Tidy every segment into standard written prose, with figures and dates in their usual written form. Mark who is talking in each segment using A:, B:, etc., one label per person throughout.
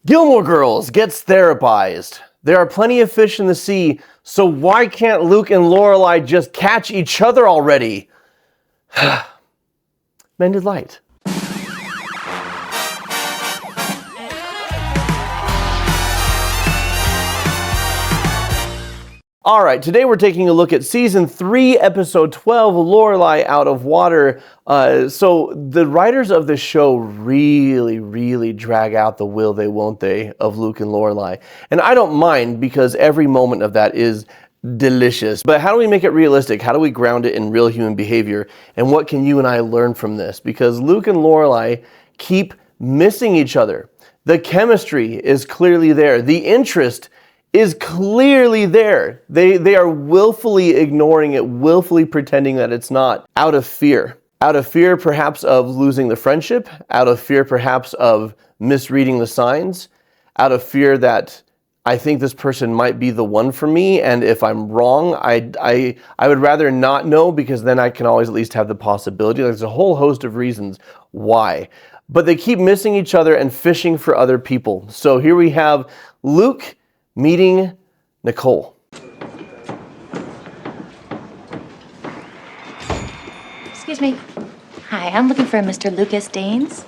A: Gilmore Girls gets therapized. There are plenty of fish in the sea, so why can't Luke and Lorelai just catch each other already? Mended light. All right, today we're taking a look at Season 3, Episode 12, Lorelai Out of Water. So the writers of the show really drag out the will they, won't they of Luke and Lorelai. And I don't mind because every moment of that is delicious. But how do we make it realistic? How do we ground it in real human behavior? And what can you and I learn from this? Because Luke and Lorelai keep missing each other. The chemistry is clearly there. The interest is clearly there. They are willfully ignoring it, willfully pretending that it's not, out of fear. Out of fear perhaps of losing the friendship, out of fear perhaps of misreading the signs, out of fear that I think this person might be the one for me, and if I'm wrong, I would rather not know, because then I can always at least have the possibility. There's a whole host of reasons why. But they keep missing each other and fishing for other people. So here we have Luke meeting Nicole.
B: Excuse me. Hi, I'm looking for Mr. Lucas Daines.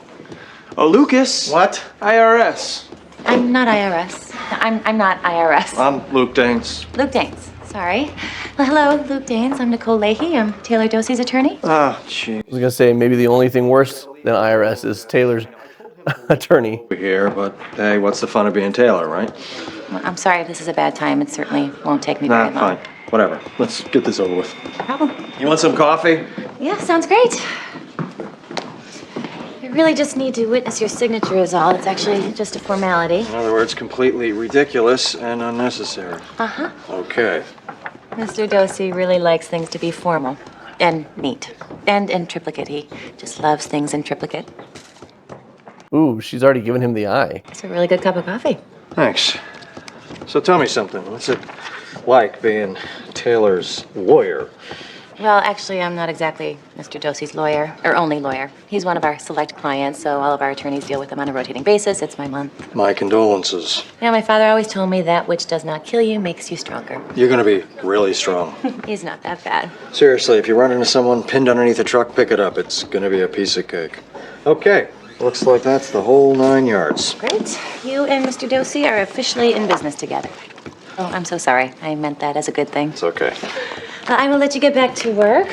C: Oh, Lucas?
D: What?
C: IRS.
B: I'm not IRS. I'm not IRS.
C: I'm Luke Daines.
B: Luke Daines. Sorry. Well, hello, Luke Daines. I'm Nicole Leahy. I'm Taylor Dorsey's attorney.
C: Ah, gee.
A: I was gonna say maybe the only thing worse than IRS is Taylor's attorney.
C: We're here, but hey, what's the fun of being Taylor, right?
B: Well, I'm sorry if this is a bad time. It certainly won't take me very long.
C: Fine. Whatever. Let's get this over with.
B: No problem.
C: You want some coffee?
B: Yeah, sounds great. I really just need to witness your signature is all. It's actually just a formality.
C: In other words, completely ridiculous and unnecessary.
B: Uh-huh.
C: Okay.
B: Mr. Dorsey really likes things to be formal and neat and in triplicate. He just loves things in triplicate.
A: Ooh, she's already given him the eye.
B: It's a really good cup of coffee.
C: Thanks. So tell me something. What's it like being Taylor's lawyer?
B: Well, actually, I'm not exactly Mr. Dorsey's lawyer, or only lawyer. He's one of our select clients, so all of our attorneys deal with him on a rotating basis. It's my month.
C: My condolences.
B: Yeah, my father always told me that which does not kill you makes you stronger.
C: You're gonna be really strong.
B: He's not that bad.
C: Seriously, if you run into someone pinned underneath a truck, pick it up. It's gonna be a piece of cake. Okay. Looks like that's the whole 9 yards.
B: Great. You and Mr. Dorsey are officially in business together. Oh, I'm so sorry. I meant that as a good thing.
C: It's okay.
B: I will let you get back to work.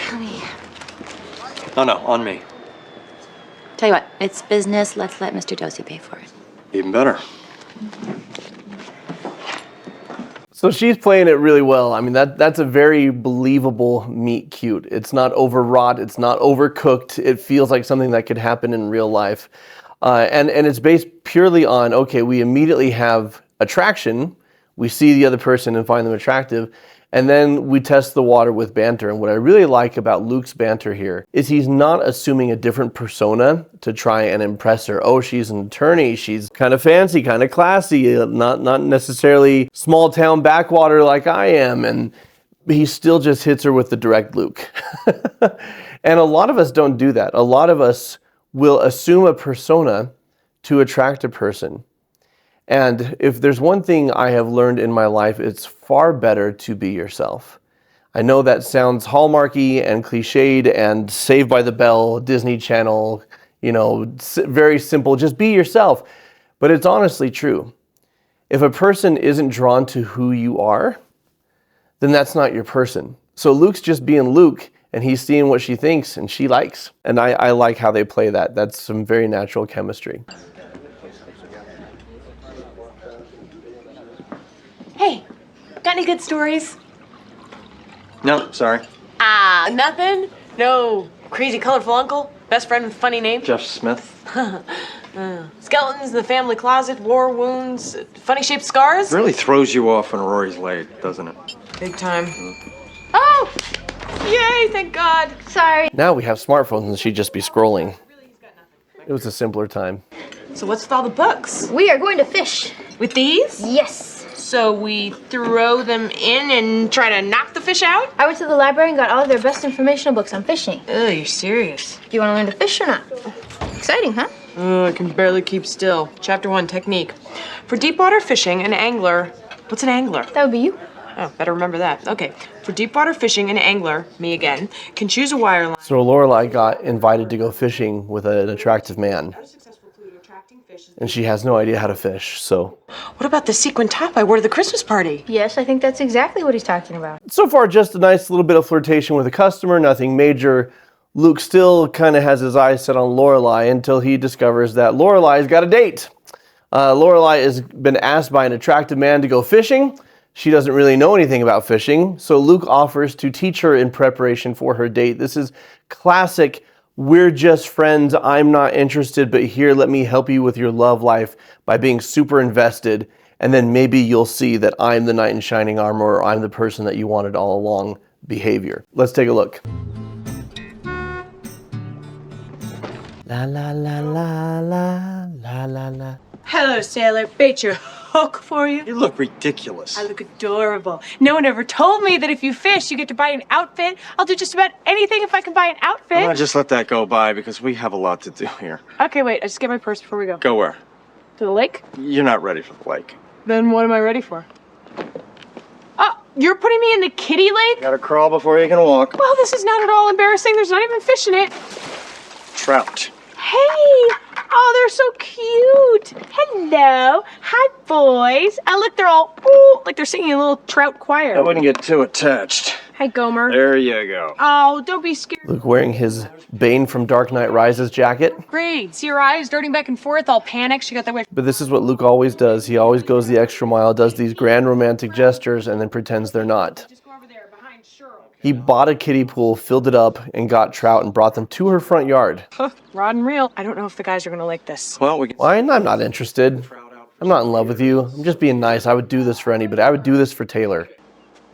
C: No, on me.
B: Tell you what, it's business. Let's let Mr. Dorsey pay for it.
C: Even better.
A: So she's playing it really well. I mean, that's a very believable meet cute. It's not overwrought. It's not overcooked. It feels like something that could happen in real life. And it's based purely on, okay, we immediately have attraction. We see the other person and find them attractive. And then we test the water with banter. And what I really like about Luke's banter here is he's not assuming a different persona to try and impress her. Oh, she's an attorney. She's kind of fancy, kind of classy, not necessarily small town backwater like I am. And he still just hits her with the direct Luke. And a lot of us don't do that. A lot of us will assume a persona to attract a person. And if there's one thing I have learned in my life, it's far better to be yourself. I know that sounds hallmarky and cliched and Saved by the Bell, Disney Channel, very simple, just be yourself. But it's honestly true. If a person isn't drawn to who you are, then that's not your person. So Luke's just being Luke, and he's seeing what she thinks and she likes. And I like how they play that. That's some very natural chemistry.
E: Hey, got any good stories?
C: No, sorry.
E: Ah, nothing? No crazy colorful uncle? Best friend with funny name?
C: Jeff Smith.
E: Skeletons in the family closet, war wounds, funny shaped scars?
C: Really throws you off when Rory's late, doesn't it?
E: Big time. Oh! Yay, thank God.
B: Sorry.
A: Now we have smartphones and she'd just be scrolling. It was a simpler time.
E: So what's with all the books?
F: We are going to fish.
E: With these?
F: Yes.
E: So we throw them in and try to knock the fish out?
F: I went to the library and got all of their best informational books on fishing.
E: Ugh, you're serious.
F: Do you want to learn to fish or not? Exciting, huh?
E: I can barely keep still. Chapter 1, technique. For deep water fishing, an angler... What's an angler?
F: That would be you.
E: Oh, better remember that. Okay. For deep water fishing, an angler, me again, can choose a wire line.
A: So Lorelai got invited to go fishing with an attractive man, and she has no idea how to fish, so.
E: What about the sequin top I wore to the Christmas party?
F: Yes, I think that's exactly what he's talking about.
A: So far, just a nice little bit of flirtation with a customer, nothing major. Luke still kind of has his eyes set on Lorelai until he discovers that Lorelai's got a date. Lorelai has been asked by an attractive man to go fishing. She doesn't really know anything about fishing, so Luke offers to teach her in preparation for her date. This is classic, we're just friends, I'm not interested, but here, let me help you with your love life by being super invested, and then maybe you'll see that I'm the knight in shining armor, or I'm the person that you wanted all along behavior. Let's take a look. La la la la la la la la.
E: Hello, sailor. Bait your hook for you.
C: You look ridiculous.
E: I look adorable. No one ever told me that if you fish, you get to buy an outfit. I'll do just about anything if I can buy an outfit.
C: I'm gonna just let that go by because we have a lot to do here.
E: Okay, wait. I just get my purse before we go.
C: Go where?
E: To the lake?
C: You're not ready for the lake.
E: Then what am I ready for? Oh, you're putting me in the kiddie lake?
C: Gotta crawl before you can walk.
E: Well, this is not at all embarrassing. There's not even fish in it.
C: Trout.
E: Hey! Oh, they're so cute. Hello. Hi, boys. Oh, look, they're all, ooh, like they're singing a little trout choir.
C: I wouldn't get too attached.
E: Hi, Gomer.
C: There you go.
E: Oh, don't be scared.
A: Luke wearing his Bane from Dark Knight Rises jacket.
E: Great. See her eyes darting back and forth, all panicked. She got that way.
A: But this is what Luke always does. He always goes the extra mile, does these grand romantic gestures, and then pretends they're not.
E: Just go over there behind Cheryl.
A: He bought a kiddie pool, filled it up, and got trout and brought them to her front yard.
E: Rod and reel. I don't know if the guys are going to like this.
C: Well, we can...
A: Why? I'm not interested. I'm not in love with you. I'm just being nice. I would do this for anybody. I would do this for Taylor.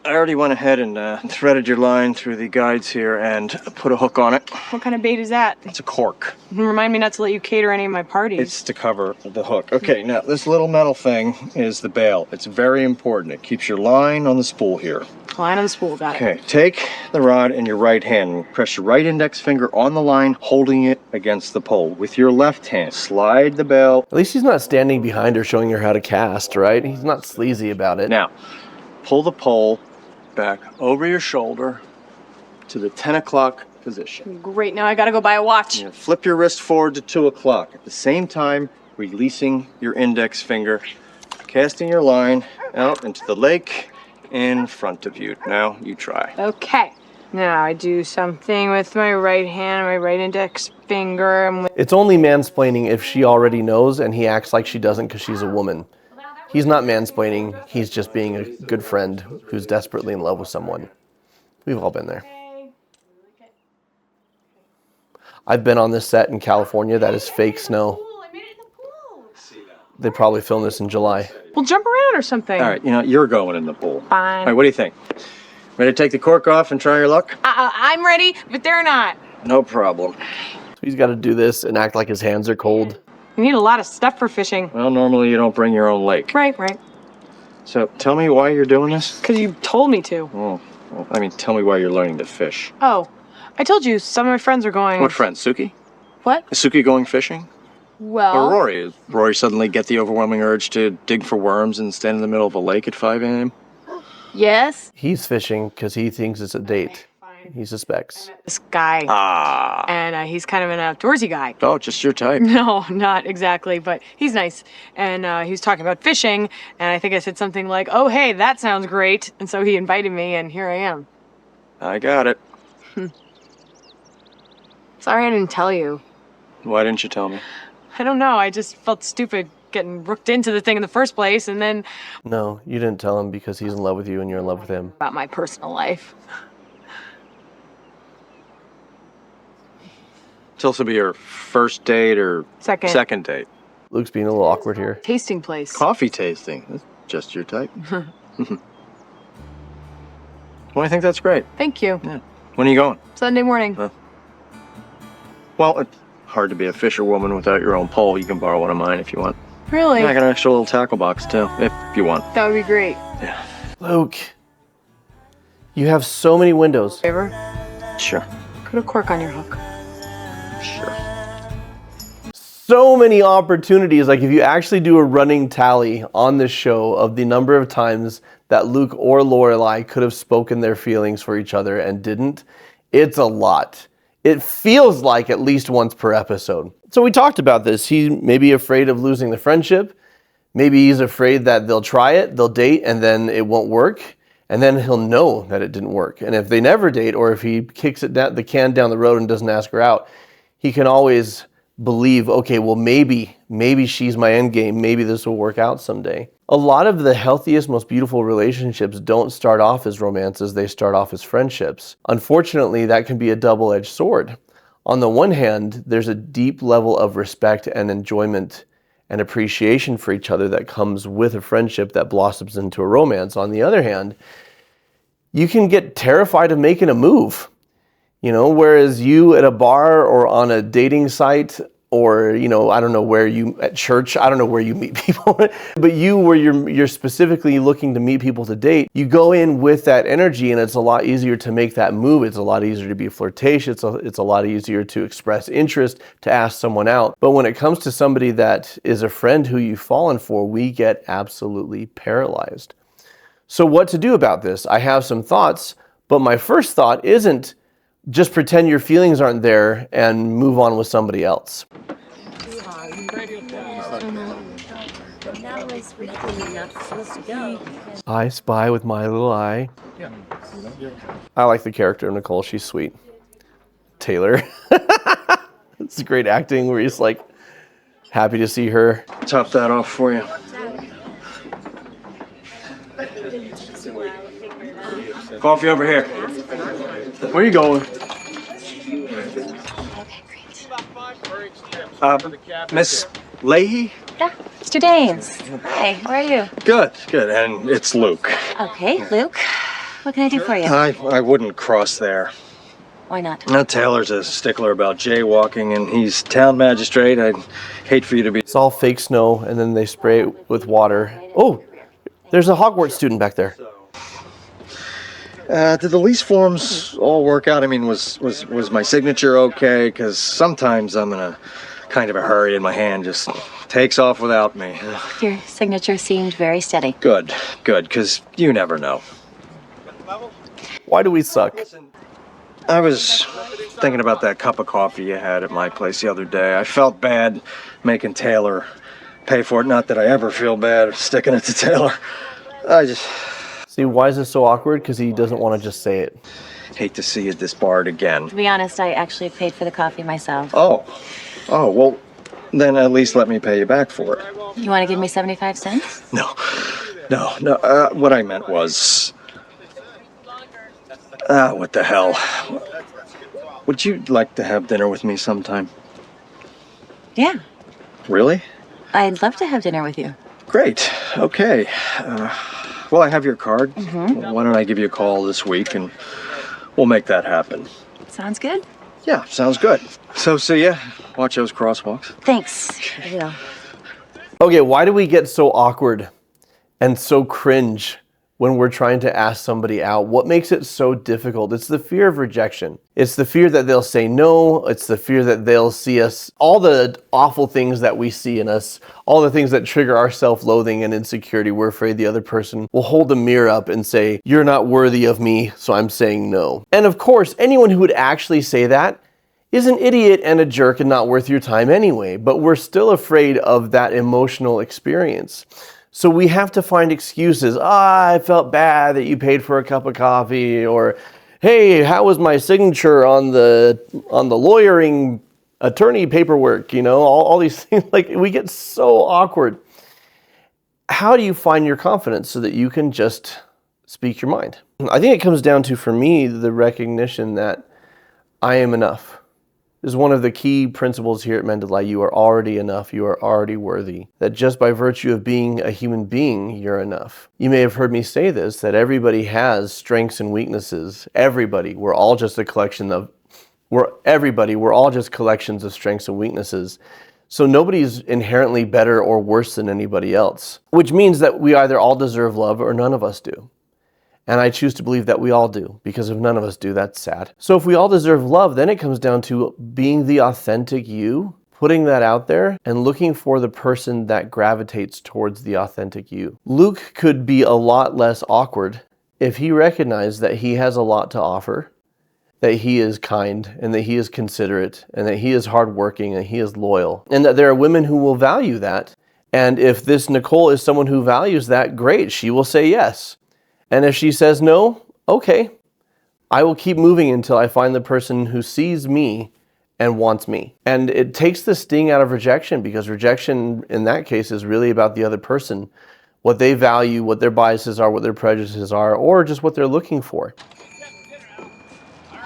C: I already went ahead and threaded your line through the guides here and put a hook on it.
E: What kind of bait is that?
C: It's a cork.
E: Remind me not to let you cater any of my parties.
C: It's to cover the hook. Okay, now this little metal thing is the bail. It's very important. It keeps your line on the spool here.
E: Line on the spool, got it.
C: Okay, take the rod in your right hand. Press your right index finger on the line, holding it against the pole. With your left hand, slide the bail.
A: At least he's not standing behind her showing her how to cast, right? He's not sleazy about it.
C: Now, pull the pole back over your shoulder to the 10 o'clock position.
E: Great, now I gotta go buy a watch.
C: Now, flip your wrist forward to 2 o'clock. At the same time, releasing your index finger, casting your line out into the lake in front of you. Now, you try.
E: Okay. Now I do something with my right hand, my right index finger. And with...
A: It's only mansplaining if she already knows and he acts like she doesn't because she's a woman. He's not mansplaining, he's just being a good friend who's desperately in love with someone. We've all been there. I've been on this set in California that is fake snow. They probably filmed this in July.
E: We'll jump around or something.
C: All right, you're going in the pool.
E: Fine.
C: All right, what do you think? Ready to take the cork off and try your luck?
E: I'm ready, but they're not.
C: No problem.
A: So he's got to do this and act like his hands are cold.
E: You need a lot of stuff for fishing.
C: Well, normally you don't bring your own lake.
E: Right.
C: So tell me why you're doing this.
E: Because you told me to.
C: Oh, well, I mean, tell me why you're learning to fish.
E: Oh, I told you some of my friends are going.
C: What friend, Suki?
E: What?
C: Is Suki going fishing?
E: Well.
C: Or Rory? Does Rory suddenly get the overwhelming urge to dig for worms and stand in the middle of a lake at 5 a.m.?
E: Yes.
A: He's fishing because he thinks it's a date. He suspects.
E: This guy.
C: Ah.
E: And he's kind of an outdoorsy guy.
C: Oh, just your type.
E: No, not exactly, but he's nice. And he was talking about fishing, and I think I said something like, oh, hey, that sounds great. And so he invited me, and here I am.
C: I got it.
E: Sorry I didn't tell you.
C: Why didn't you tell me?
E: I don't know. I just felt stupid getting rooked into the thing in the first place, and then
A: No, you didn't tell him because he's in love with you and you're in love with him.
E: about my personal life.
C: Tell us about your first date or
E: Second.
C: date.
A: Luke's being a little awkward here.
E: Tasting place.
C: Coffee tasting. That's just your type. Well, I think that's great.
E: Thank you.
C: Yeah. When are you going?
E: Sunday morning.
C: Well, it's hard to be a fisherwoman without your own pole. You can borrow one of mine if you want.
E: Really?
C: Yeah, I got an extra little tackle box too, if you want.
E: That would be great.
C: Yeah.
A: Luke, you have so many windows.
E: Favor?
C: Sure.
E: Put a cork on your hook.
C: Sure.
A: so many opportunities. Like if you actually do a running tally on this show of the number of times that Luke or Lorelai could have spoken their feelings for each other and didn't, it's a lot. It feels like at least once per episode. So we talked about this. He may be afraid of losing the friendship. Maybe he's afraid that they'll try it, they'll date, and then it won't work. And then he'll know that it didn't work. And if they never date, or if he kicks it down, the can down the road and doesn't ask her out, he can always believe, okay, well, maybe she's my end game. Maybe this will work out someday. A lot of the healthiest, most beautiful relationships don't start off as romances. They start off as friendships. Unfortunately, that can be a double-edged sword. On the one hand, there's a deep level of respect and enjoyment and appreciation for each other that comes with a friendship that blossoms into a romance. On the other hand, you can get terrified of making a move. Whereas you at a bar or on a dating site or, I don't know where you, at church, I don't know where you meet people, but where you're specifically looking to meet people to date, you go in with that energy and it's a lot easier to make that move. It's a lot easier to be flirtatious. It's a lot easier to express interest, to ask someone out. But when it comes to somebody that is a friend who you've fallen for, we get absolutely paralyzed. So what to do about this? I have some thoughts, but my first thought isn't just pretend your feelings aren't there and move on with somebody else. I spy with my little eye. I like the character of Nicole. She's sweet. Taylor. It's great acting where he's like happy to see her.
C: Top that off for you. Coffee over here. Where are you going? Miss Leahy?
B: Yeah, Mr. Danes. Hi, how are you?
C: Good. And it's Luke.
B: Okay, Luke. What can I do for you?
C: I wouldn't cross there.
B: Why not?
C: Now, Taylor's a stickler about jaywalking, and he's town magistrate. I'd hate for you to be...
A: It's all fake snow, and then they spray it with water. Oh, there's a Hogwarts student back there.
C: Did the lease forms all work out? I mean, was my signature okay? Because sometimes I'm in a kind of a hurry and my hand just takes off without me.
B: Your signature seemed very steady.
C: Good, because you never know.
A: Why do we suck?
C: I was thinking about that cup of coffee you had at my place the other day. I felt bad making Taylor pay for it. Not that I ever feel bad sticking it to Taylor.
A: See, why is this so awkward? Because he doesn't want to just say it.
C: Hate to see you disbarred again.
B: To be honest, I actually paid for the coffee myself.
C: Oh, well, then at least let me pay you back for it.
B: You want to give me 75 cents?
C: No. What I meant was... what the hell? Would you like to have dinner with me sometime?
B: Yeah,
C: Really?
B: I'd love to have dinner with you.
C: Great. Okay. Well, I have your card. Mm-hmm. Why don't I give you a call this week and we'll make that happen.
B: Sounds good.
C: Yeah, sounds good. So see ya. Watch those crosswalks.
B: Thanks. I will.
A: Okay, why do we get so awkward and so cringe when we're trying to ask somebody out? What makes it so difficult? It's the fear of rejection. It's the fear that they'll say no. It's the fear that they'll see us, all the awful things that we see in us, all the things that trigger our self-loathing and insecurity. We're afraid the other person will hold the mirror up and say, "You're not worthy of me, so I'm saying no." And of course, anyone who would actually say that is an idiot and a jerk and not worth your time anyway, but we're still afraid of that emotional experience. So we have to find excuses. I felt bad that you paid for a cup of coffee, or hey, how was my signature on the lawyering attorney paperwork? All these things. Like, we get so awkward. How do you find your confidence so that you can just speak your mind? I think it comes down to, for me, the recognition that I am enough. Is one of the key principles here at Mended. You are already enough. You are already worthy. That just by virtue of being a human being, you're enough. You may have heard me say this, that everybody has strengths and weaknesses. Everybody. We're all just collections of strengths and weaknesses. So nobody's inherently better or worse than anybody else. Which means that we either all deserve love or none of us do. And I choose to believe that we all do, because if none of us do, that's sad. So if we all deserve love, then it comes down to being the authentic you, putting that out there and looking for the person that gravitates towards the authentic you. Luke could be a lot less awkward if he recognized that he has a lot to offer, that he is kind and that he is considerate and that he is hardworking and he is loyal, and that there are women who will value that. And if this Nicole is someone who values that, great, she will say yes. And if she says no, okay, I will keep moving until I find the person who sees me and wants me. And it takes the sting out of rejection, because rejection in that case is really about the other person, what they value, what their biases are, what their prejudices are, or just what they're looking for.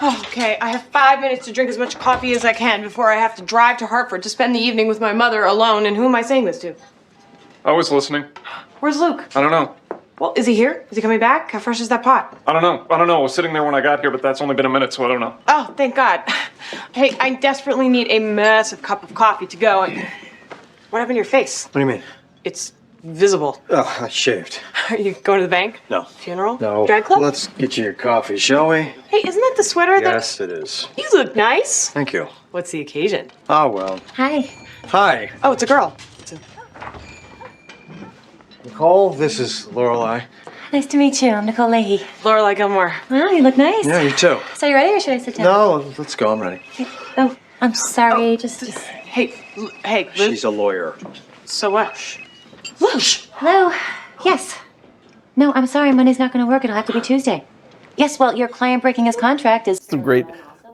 E: Okay, I have 5 minutes to drink as much coffee as I can before I have to drive to Hartford to spend the evening with my mother alone. And who am I saying this to?
D: I was listening.
E: Where's Luke?
D: I don't know.
E: Well, is he here? Is he coming back? How fresh is that pot?
D: I don't know. I was sitting there when I got here, but that's only been a minute, so I don't know.
E: Oh, thank God. Hey, I desperately need a massive cup of coffee to go. What happened to your face?
C: What do you mean?
E: It's visible.
C: Oh, I shaved.
E: Are you going to the bank?
C: No.
E: Funeral?
C: No.
E: Drag club?
C: Let's get you your coffee, shall we?
E: Hey, isn't that the sweater
C: Yes, it is.
E: You look nice.
C: Thank you.
E: What's the occasion?
C: Oh, well.
B: Hi.
C: Hi.
E: Oh, it's a girl.
C: Nicole, this is Lorelai.
B: Nice to meet you. I'm Nicole Leahy.
E: Lorelai Gilmore.
B: Wow, you look nice.
C: Yeah, you too.
B: So you ready or should I sit down?
C: No, let's go. I'm ready.
B: Oh, I'm sorry. Just...
E: Hey, Luke.
C: She's a lawyer.
E: So what? Luke!
B: Hello? Yes. No, I'm sorry. Monday's not going to work. It'll have to be Tuesday. Yes, well, your client breaking his contract is...
A: Some great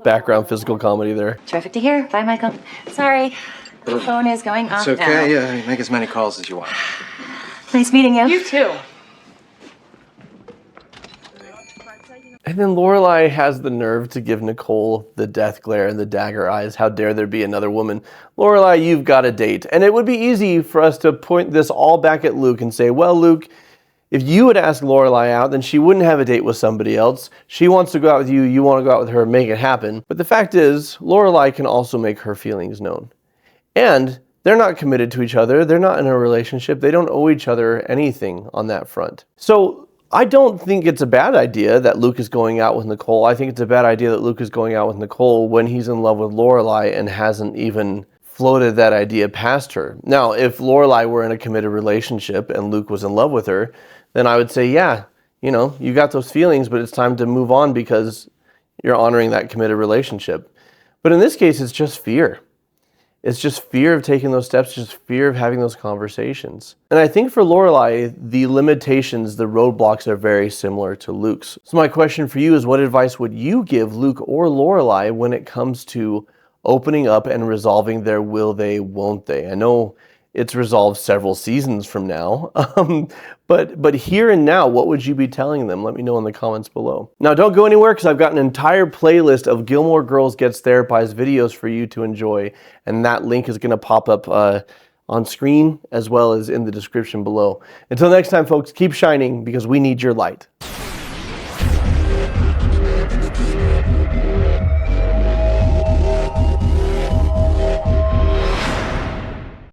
A: background physical comedy there.
B: Terrific to hear. Bye, Michael. Sorry. The phone is going off
C: It's
B: now.
C: okay. Yeah, make as many calls as you want.
B: Nice meeting you.
E: You too.
A: And then Lorelai has the nerve to give Nicole the death glare and the dagger eyes. How dare there be another woman? Lorelai, you've got a date. And it would be easy for us to point this all back at Luke and say, well, Luke, if you had asked Lorelai out, then she wouldn't have a date with somebody else. She wants to go out with you, you want to go out with her, make it happen. But the fact is, Lorelai can also make her feelings known. And they're not committed to each other. They're not in a relationship. They don't owe each other anything on that front. So I don't think it's a bad idea that Luke is going out with Nicole. I think it's a bad idea that Luke is going out with Nicole when he's in love with Lorelai and hasn't even floated that idea past her. Now, if Lorelai were in a committed relationship and Luke was in love with her, then I would say, yeah, you got those feelings, but it's time to move on because you're honoring that committed relationship. But in this case, it's just fear. It's just fear of taking those steps, just fear of having those conversations. And I think for Lorelai, the limitations, the roadblocks are very similar to Luke's. So my question for you is, what advice would you give Luke or Lorelai when it comes to opening up and resolving their will they, won't they? I know it's resolved several seasons from now, but here and now, what would you be telling them? Let me know in the comments below. Now, don't go anywhere because I've got an entire playlist of Gilmore Girls Gets Therapized videos for you to enjoy, and that link is going to pop up on screen as well as in the description below. Until next time, folks, keep shining because we need your light.